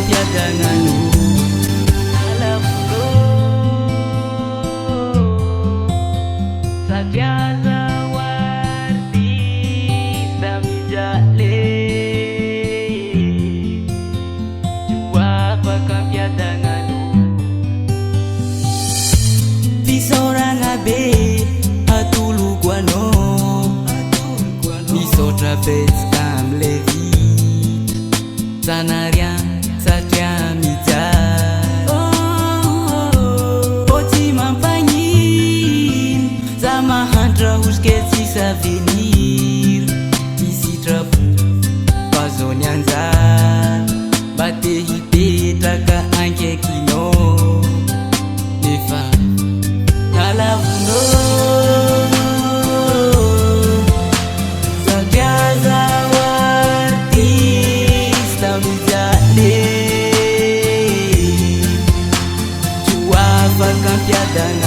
kampiadanganmu. Satiasa warti samijale jua kampiadanganmu. Di seorang abe atulu guano Sotra bes kam levi sanarian satria mijal. Oti mampanyin sama hantra huske sisa venir isi trapu pazonyanza bate hipe traka anke kino nefa kalavuno. Kampiadangan